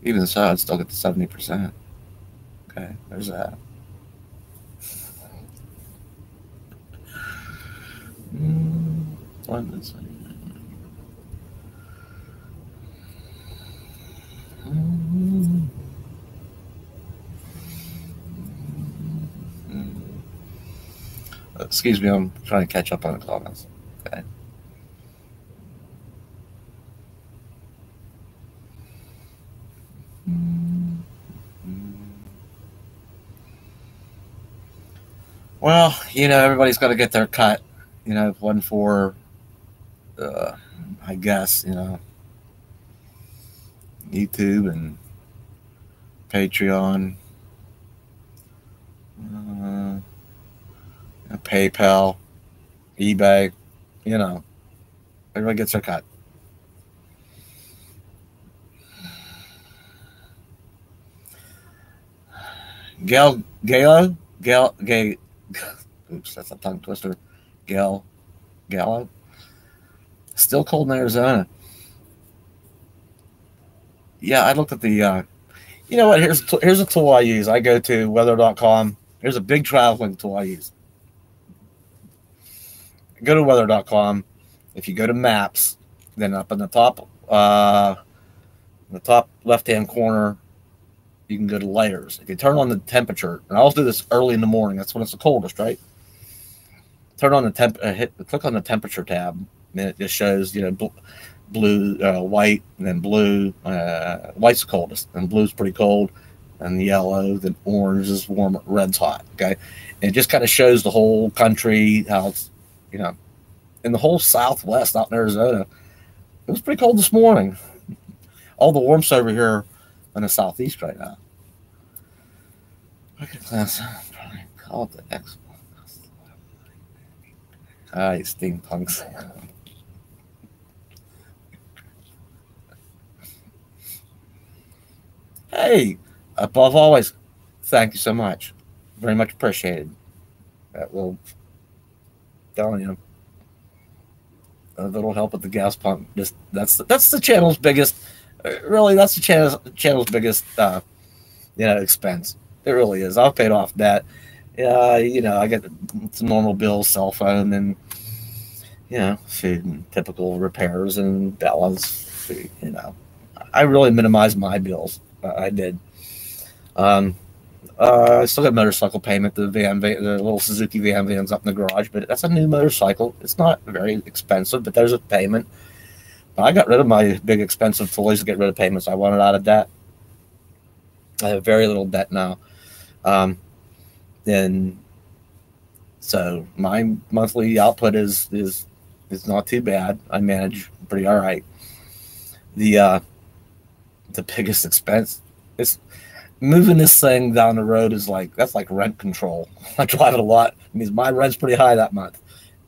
Even so, I'd still get the 70%. Okay, there's that. Excuse me, I'm trying to catch up on the comments. Okay. Well, everybody's got to get their cut. One for, I guess, YouTube and Patreon, PayPal, eBay, everybody gets their cut. Gallo, oops, that's a tongue twister. Gallo, still cold in Arizona. Yeah, I looked at the, you know what? Here's a tool I use. I go to weather.com. Here's a big traveling tool I use. Go to weather.com. If you go to maps, then up in the top left-hand corner, you can go to layers. If you turn on the temperature, and I always do this early in the morning. That's when it's the coldest, right? Turn on the click on the temperature tab, and it just shows, blue, white, and then blue. White's the coldest, and blue's pretty cold. and yellow, then orange is warm, red's hot. Okay, and it just kind of shows the whole country how it's, you know, in the whole Southwest out in Arizona. It was pretty cold this morning. All the warmth's over here in the Southeast right now. Look at class. Call it the X. Ah, you steampunks. Hey, above always, thank you so much. Very much appreciated. That will, telling you, a little help with the gas pump. Just that's the channel's biggest. Really, that's the channel's biggest, expense. It really is. I've paid off debt. I get some normal bills, cell phone, and food and typical repairs and balance. I really minimized my bills. I did. I still got motorcycle payment. The little Suzuki van's up in the garage, but that's a new motorcycle. It's not very expensive, but there's a payment. But I got rid of my big expensive toys to get rid of payments. I wanted out of debt. I have very little debt now. And so my monthly output is not too bad. I manage pretty all right. The biggest expense is moving this thing down the road. That's like rent control. I drive it a lot. It means my rent's pretty high that month.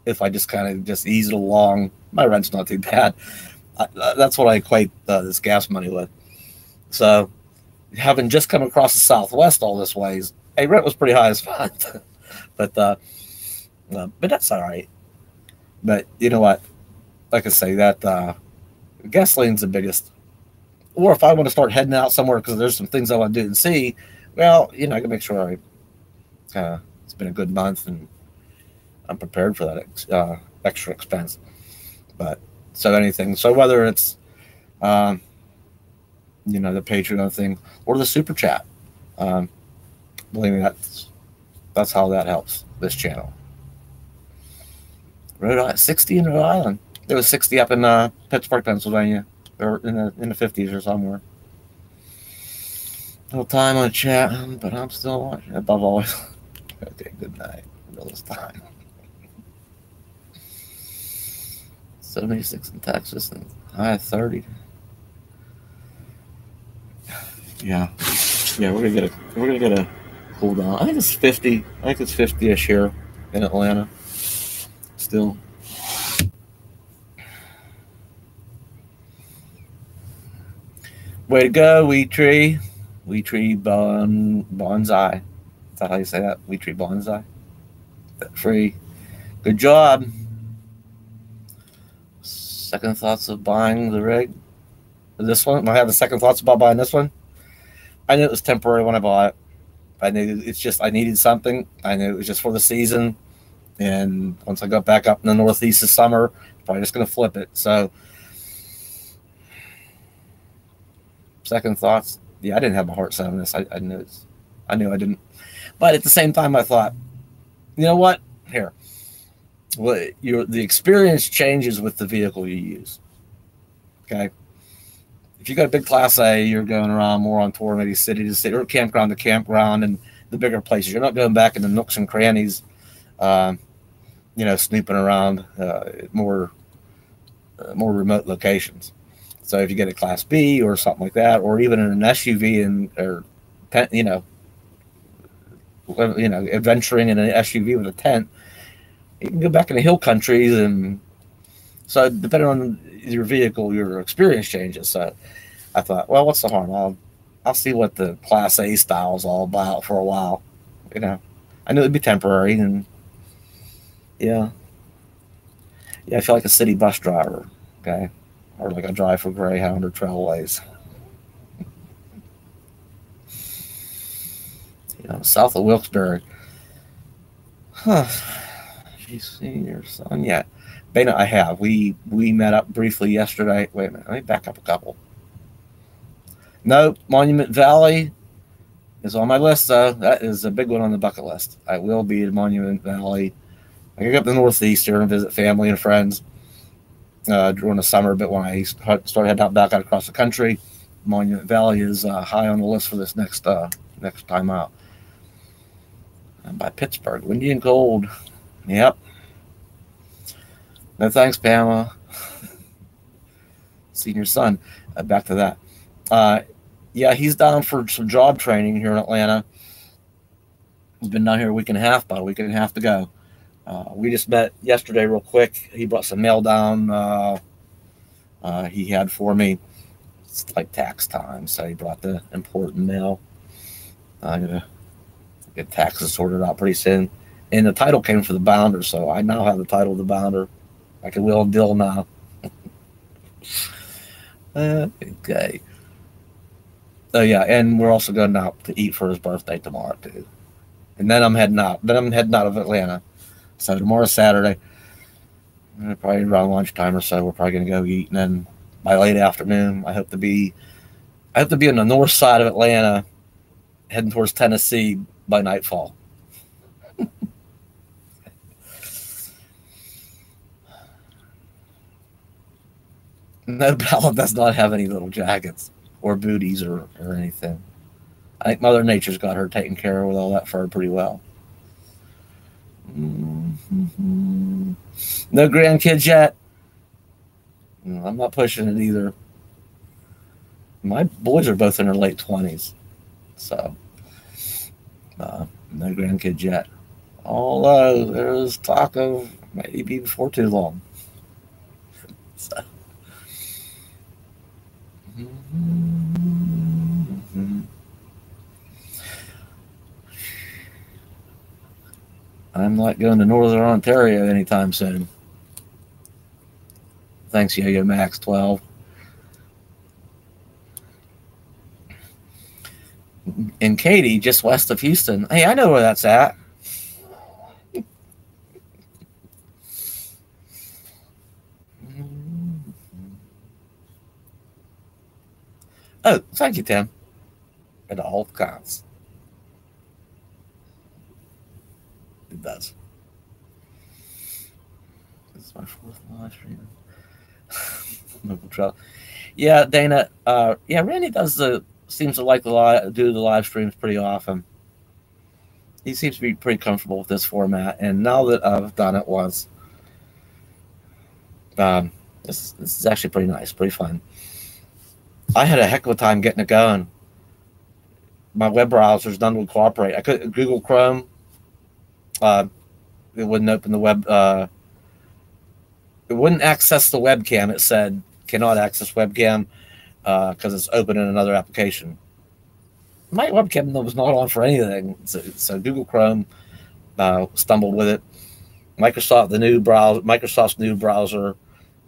If I just kind of just ease it along, my rent's not too bad. That's what I equate this gas money with. So having just come across the Southwest all this ways, rent was pretty high as fuck. but that's all right. But you know what? Like I say, that gasoline's the biggest. Or if I want to start heading out somewhere because there's some things I want to do and see, well, I can make sure it's been a good month and I'm prepared for that extra expense. But so whether it's the Patreon thing or the super chat, believe me, that's how that helps this channel. Rhode Island, 60 in Rhode Island. There was 60 up in Pittsburgh, Pennsylvania, or in the 50s or somewhere. No time on chat, but I'm still watching. Above always. Okay, good night. Until this time. 76 in Texas and high 30. Yeah, we're gonna get a cool down. I think it's 50. I think it's 50ish here in Atlanta. Still. Way to go, Wheat Tree. Wheat Tree Bonsai. Is that how you say that? Wheat Tree Bonsai. Free. Good job. Second thoughts of buying the rig. This one. I have the second thoughts about buying this one. I knew it was temporary when I bought it. I knew I needed something. I knew it was just for the season. And once I got back up in the Northeast this summer, I'm probably just going to flip it. So, second thoughts. Yeah, I didn't have my heart set on this. I knew I didn't. But at the same time, I thought, you know what? Here. The experience changes with the vehicle you use. Okay? If you got a big Class A, you're going around more on tour, maybe city to city, or campground to campground, and the bigger places. You're not going back into nooks and crannies, snooping around more remote locations. So if you get a Class B or something like that, or even in an SUV adventuring in an SUV with a tent, you can go back in the hill countries, and so depending on your vehicle, your experience changes. So I thought, well, what's the harm? I'll see what the Class A style is all about for a while. I knew it'd be temporary, and yeah, I feel like a city bus driver, okay, or like I drive for Greyhound or Trailways. South of Wilkes-Barre. Huh. Have you seen your son yet? Bana, I have. We met up briefly yesterday. Wait a minute. Let me back up a couple. No, Monument Valley is on my list, though. That is a big one on the bucket list. I will be in Monument Valley. I go up to the Northeast here and visit family and friends during the summer, but when I started heading out back out across the country, Monument Valley is high on the list for this next next time out. I'm by Pittsburgh, windy and cold. Yep. No thanks, Pamela. Senior son. Back to that. Yeah, he's down for some job training here in Atlanta. He's been down here a week and a half, about a week and a half to go. We just met yesterday real quick. He brought some mail down he had for me. It's like tax time, so he brought the important mail. I'm going to get taxes sorted out pretty soon. And the title came for the Bounder, so I now have the title of the Bounder. I can wheel and deal now. Okay. Oh, yeah, and we're also going out to eat for his birthday tomorrow, too. And then I'm heading out. Then I'm heading out of Atlanta. So tomorrow's Saturday. Probably around lunchtime or so, we're probably going to go eat. And then by late afternoon, I hope to be on the north side of Atlanta, heading towards Tennessee by nightfall. No ballad does not have any little jackets or booties or anything. I think Mother Nature's got her taken care of with all that fur pretty well. Mm-hmm. No grandkids yet. No, I'm not pushing it either. My boys are both in their late 20s. So, no grandkids yet. Although there's talk of maybe before too long. So. Mm-hmm. I'm not going to Northern Ontario anytime soon. Thanks, Yo-Yo Max 12. And Katy, just west of Houston. Hey, I know where that's at. Oh, thank you, Tim. It all counts. It does. This is my fourth live stream. Yeah, Dana. Yeah, Randy seems to like do the live streams pretty often. He seems to be pretty comfortable with this format, and now that I've done it once, this is actually pretty nice, pretty fun. I had a heck of a time getting it going. My web browser's none would cooperate. I could Google Chrome. It wouldn't open the web. It wouldn't access the webcam. It said cannot access webcam because it's open in another application. My webcam was not on for anything, so Google Chrome stumbled with it. Microsoft's new browser,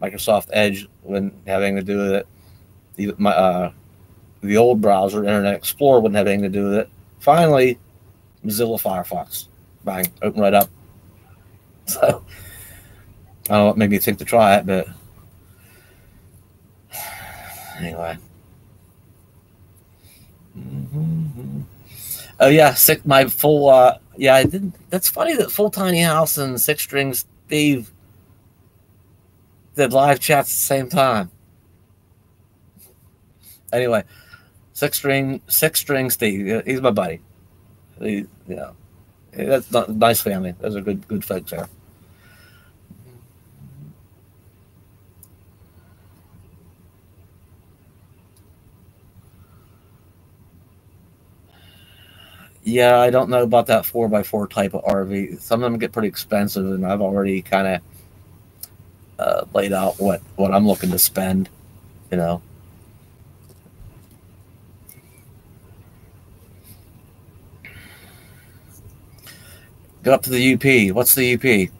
Microsoft Edge, wouldn't have anything to do with it. The old browser, Internet Explorer, wouldn't have anything to do with it. Finally, Mozilla Firefox, bang, open right up. So I don't know what made me think to try it, but anyway. Mm-hmm. Oh yeah, my full. Yeah, I didn't. That's funny that Full Tiny House and Six String Steve did live chats at the same time. Anyway, Six String Steve. He's my buddy. That's a nice family. Those are good folks there. Yeah, I don't know about that 4x4 type of RV. Some of them get pretty expensive, and I've already kind of laid out what I'm looking to spend, you know. Go up to the UP. What's the UP?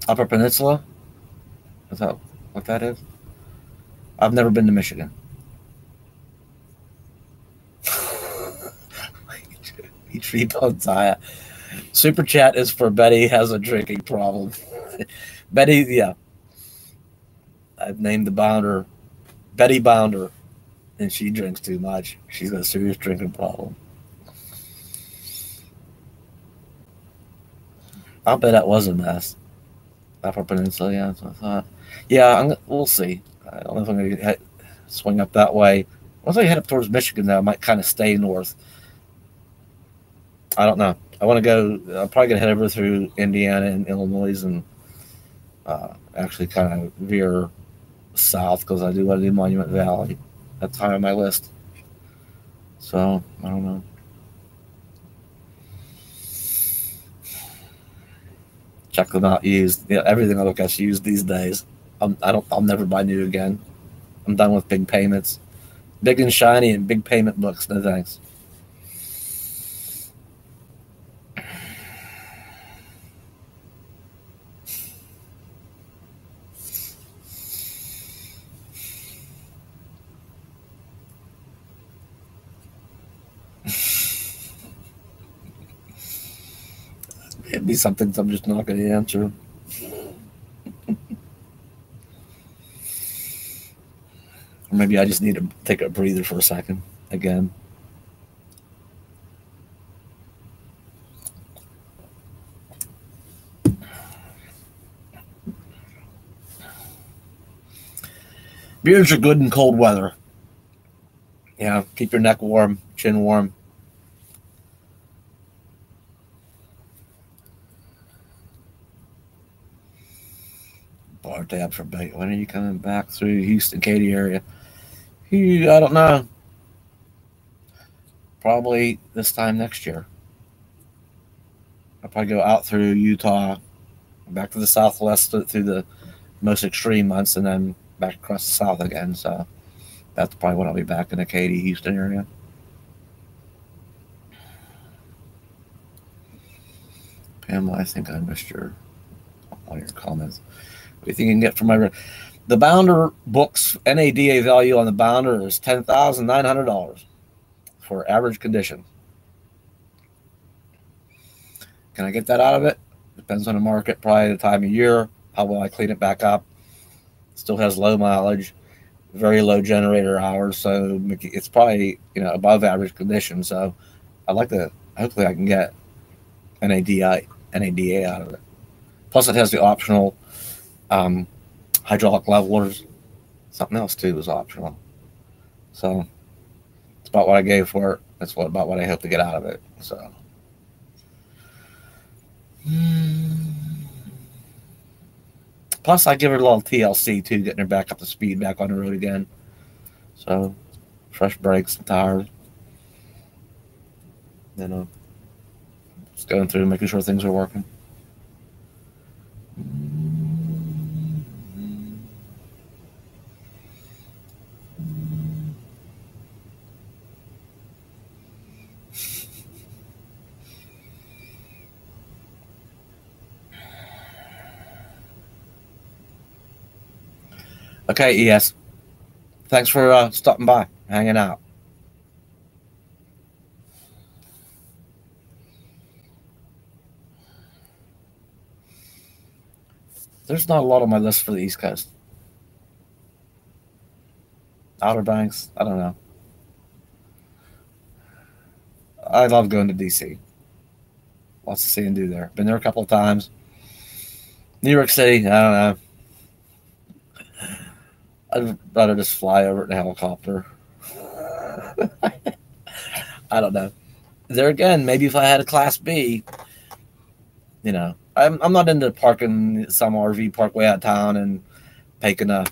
Upper Peninsula? Is that what that is? I've never been to Michigan. Tree Tire. Super chat is for Betty has a drinking problem. Betty, yeah. I've named the Bounder Betty Bounder, and she drinks too much. She's got a serious drinking problem. I'll bet that was a mess. Upper Peninsula, yeah, that's what I thought. Yeah, we'll see. I don't know if I'm going to swing up that way. Once I head up towards Michigan, though, I might kind of stay north. I don't know. I want to go. I'm probably gonna head over through Indiana and Illinois and actually kind of veer south because I do want to do Monument Valley. That's high on my list. So I don't know. Check them out used. Everything I look at's used these days. I'll never buy new again. I'm done with big payments, big and shiny, and big payment books. No thanks. It'd be something I'm just not going to answer. Or maybe I just need to take a breather for a second again. Beers are good in cold weather. Yeah, keep your neck warm, chin warm. Bar tab for bait. When are you coming back through Houston, Katy area? I don't know. Probably this time next year. I'll probably go out through Utah, back to the southwest through the most extreme months, and then back across the south again. So that's probably when I'll be back in the Katy, Houston area. Pamela, I think I missed all your comments. What do you think you can get from the Bounder books? NADA value on the Bounder is $10,900 for average condition. Can I get that out of it? Depends on the market, probably the time of year. How will I clean it back up? Still has low mileage, very low generator hours, so it's probably above average condition. So hopefully I can get NADA out of it. Plus, it has the optional hydraulic levelers. Something else too is optional. So it's about what I gave for it. That's about what I hope to get out of it. So. Plus, I give her a little TLC too, getting her back up to speed, back on the road again. So, fresh brakes and tires. Just going through, making sure things are working. Okay, ES. Thanks for stopping by, hanging out. There's not a lot on my list for the East Coast. Outer Banks, I don't know. I love going to DC. Lots to see and do there. Been there a couple of times. New York City, I don't know. I'd rather just fly over it in a helicopter. I don't know. There again, maybe if I had a Class B, I'm not into parking some RV park way out of town and taking a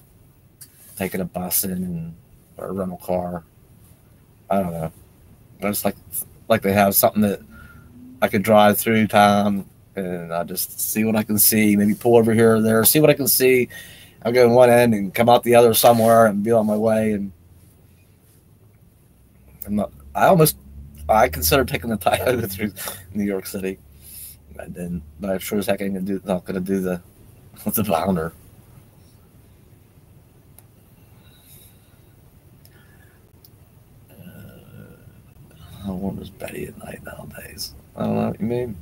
bus in or a rental car. I don't know. I just like they have something that I could drive through town and I just see what I can see. Maybe pull over here or there, see what I can see. I'll go in one end and come out the other somewhere and be on my way. And I considered taking the Toyota through New York City. I didn't, but I'm sure as heck not going to do the Bounder. How warm is Betty at night nowadays? I don't know what you mean.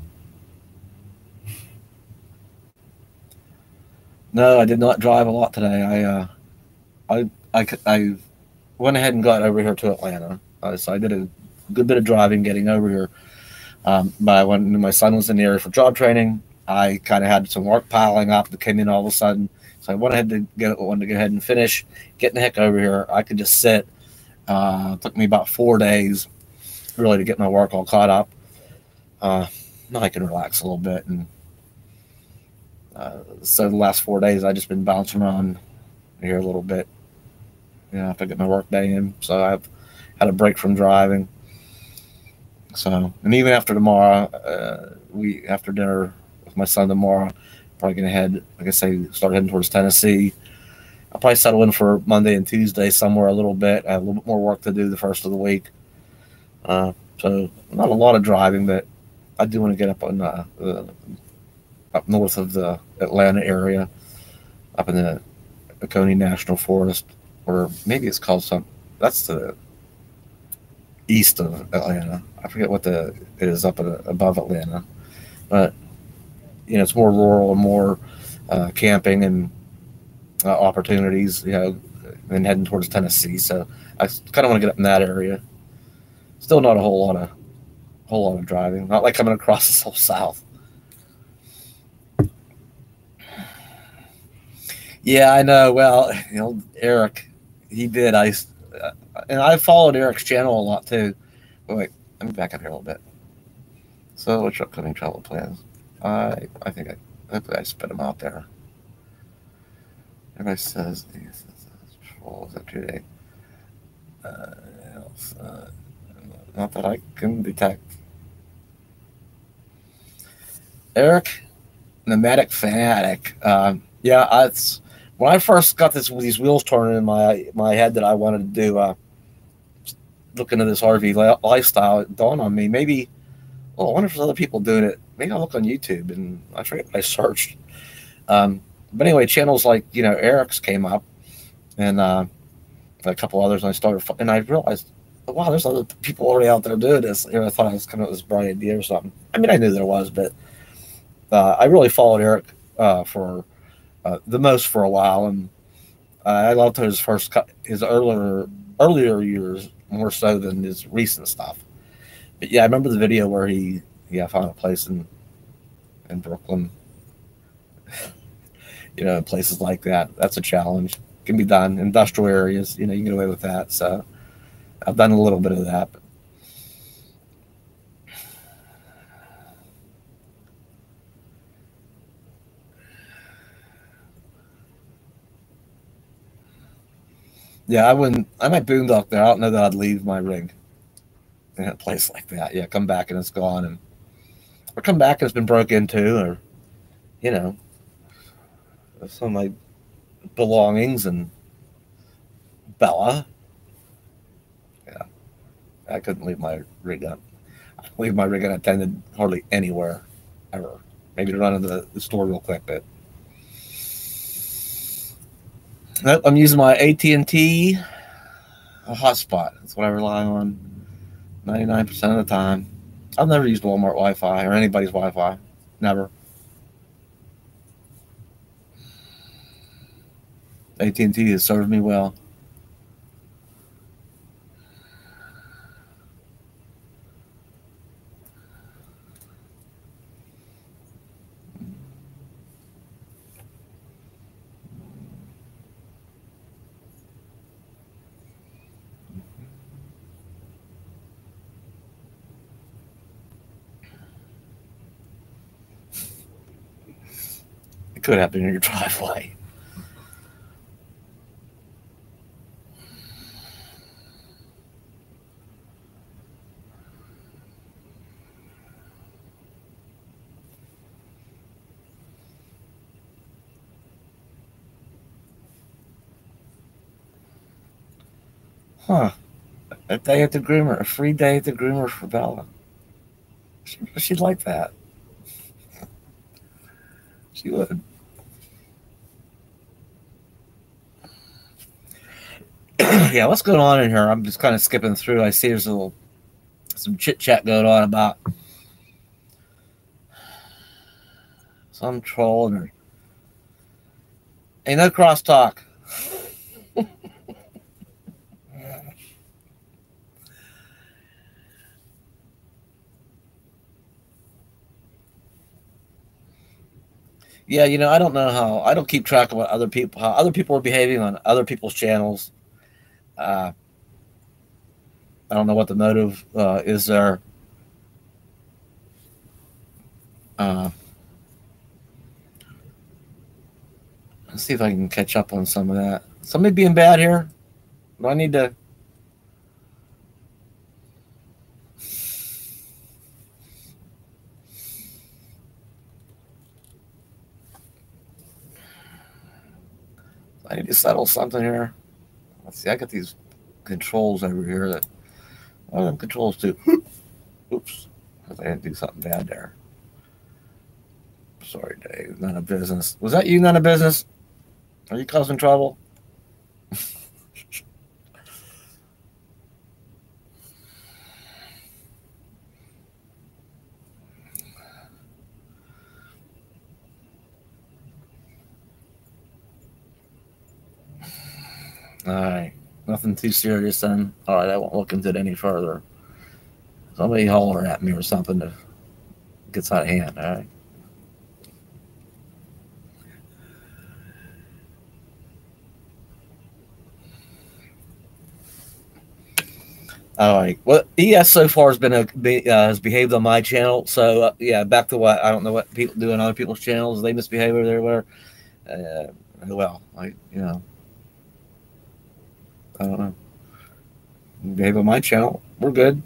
No, I did not drive a lot today. I went ahead and got over here to Atlanta. So I did a good bit of driving getting over here. But when my son was in the area for job training, I kind of had some work piling up that came in all of a sudden. So I wanted to go ahead and finish, getting the heck over here. I could just sit It took me about 4 days really to get my work all caught up. Now I can relax a little bit, and so the last 4 days I just been bouncing around here a little bit. After I get my work day in, so I've had a break from driving. So, and even after tomorrow, we after dinner with my son tomorrow, probably gonna head, like I say, start heading towards Tennessee. I'll probably settle in for Monday and Tuesday somewhere a little bit. I have a little bit more work to do the first of the week. So not a lot of driving, but I do want to get up on up north of the Atlanta area, up in the Oconee National Forest, or maybe it's called that's the east of Atlanta. I forget what it is up above Atlanta, but it's more rural and more camping and opportunities. And heading towards Tennessee, so I kind of want to get up in that area. Still not a whole lot of driving. Not like coming across this whole South. Yeah, I know. Well, Eric, he did. And I followed Eric's channel a lot too. Wait, let me back up here a little bit. So, what's your upcoming travel plans? I think hopefully I spit them out there. Everybody says these. What was that today? Not that I can detect. Eric, Nomadic Fanatic. Yeah, when I first got these wheels turning in my head that I wanted to do, look into this RV lifestyle, it dawned on me, maybe, I wonder if there's other people doing it. Maybe I'll look on YouTube, and I forget what I searched. But anyway, channels like, Eric's came up, and a couple others, and I realized, wow, there's other people already out there doing this. I thought I was kind of this bright idea or something. I mean, I knew there was, but I really followed Eric for the most for a while, and I loved his earlier years more so than his recent stuff. But yeah, I remember the video where he found a place in Brooklyn. Places like that. That's a challenge. Can be done. Industrial areas, you can get away with that. So I've done a little bit of that. But yeah, I wouldn't. I might boondock there. I don't know that I'd leave my rig in a place like that. Yeah, come back and it's gone, or come back and it's been broke into, or some of my belongings and Bella. Yeah, I couldn't leave my rig up. I leave my rig unattended hardly anywhere, ever. Maybe to run into the store real quick, but I'm using my AT&T hotspot. That's what I rely on 99% of the time. I've never used Walmart Wi-Fi or anybody's Wi-Fi. Never. AT&T has served me well. It could happen in your driveway. Huh. A day at the groomer. A free day at the groomer for Bella. She'd like that. She would. Yeah, what's going on in here? I'm just kind of skipping through. I see there's some chit chat going on about some troll and ain't no crosstalk. Yeah, I don't know I don't keep track of how other people are behaving on other people's channels. I don't know what the motive is there. Let's see if I can catch up on some of that. Somebody being bad here? Do I need to? I need to settle something here. Let's see. I got these controls over here that. Oh, them controls too. Oops. I didn't do something bad there. Sorry, Dave. None of business. Was that you, none of business? Are you causing trouble? All right. Nothing too serious then. All right. I won't look into it any further. Somebody holler at me or something that gets out of hand. All right. All right. Well, ES so far has has behaved on my channel. So yeah, back to what I don't know what people do on other people's channels. They misbehave over there. Where, well, I I don't know. Behave on my channel. We're good.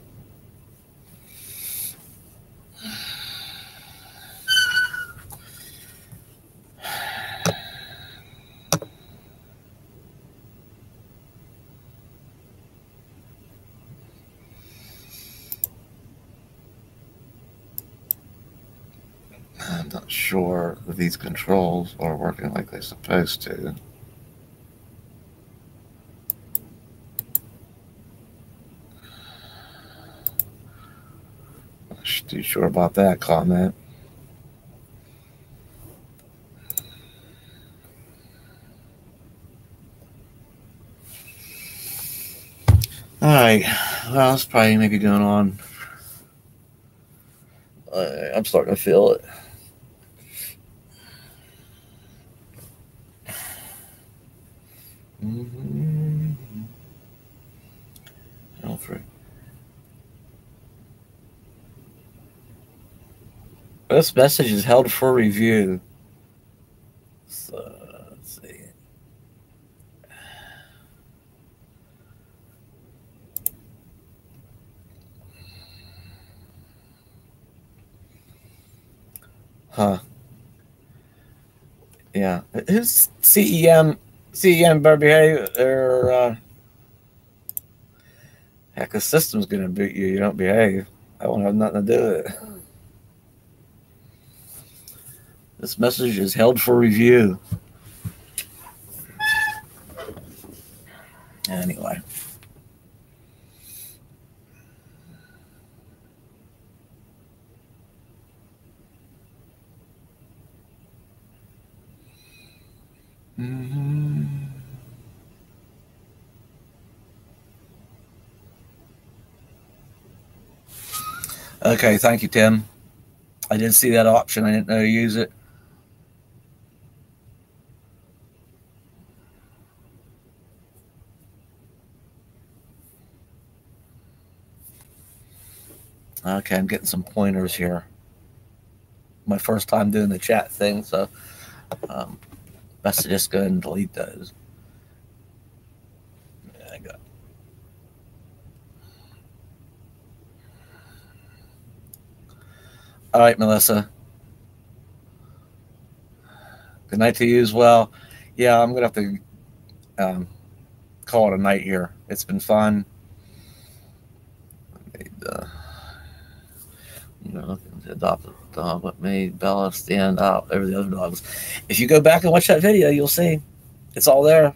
I'm not sure if these controls are working like they're supposed to. Not too sure about that comment. All right. Well, it's probably maybe going on. I'm starting to feel it. Alfred. This message is held for review. So, let's see. Huh. Yeah. Who's CEM? CEM better behave, or heck, the system's gonna beat you. You don't behave. I won't have nothing to do with it. This message is held for review. Anyway. Okay, thank you, Tim. I did see that option. I didn't know to use it. Okay, I'm getting some pointers here. My first time doing the chat thing, so best to just go ahead and delete those. Yeah, I got. All right, Melissa. Good night to you as well. Yeah, I'm gonna have to call it a night here. It's been fun. Adopt a dog. What made Bella stand out over the other dogs? If you go back and watch that video, you'll see it's all there.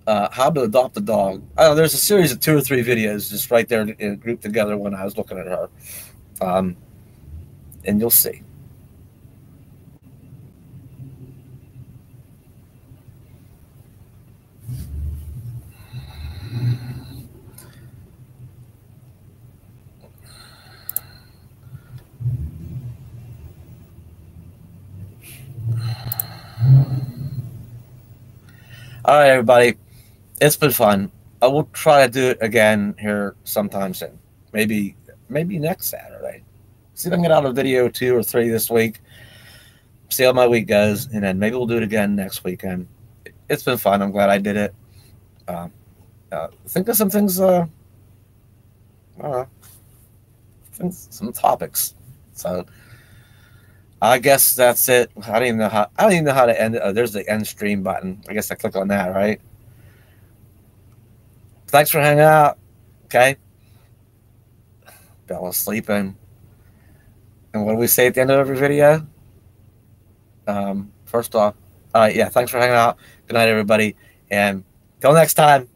How to adopt a dog. There's a series of 2 or 3 videos just right there grouped together when I was looking at her, and you'll see. All right, everybody. It's been fun. I will try to do it again here sometime soon. Maybe next Saturday. See if I can get out a video 2 or 3 this week. See how my week goes, and then maybe we'll do it again next weekend. It's been fun. I'm glad I did it. Uh, think of some things. I don't know, some topics. So I guess that's it. I don't even know how to end it. Oh, there's the end stream button. I guess I click on that, right? Thanks for hanging out. Okay. Bella's sleeping. And what do we say at the end of every video? First off, yeah, thanks for hanging out. Good night, everybody. And till next time.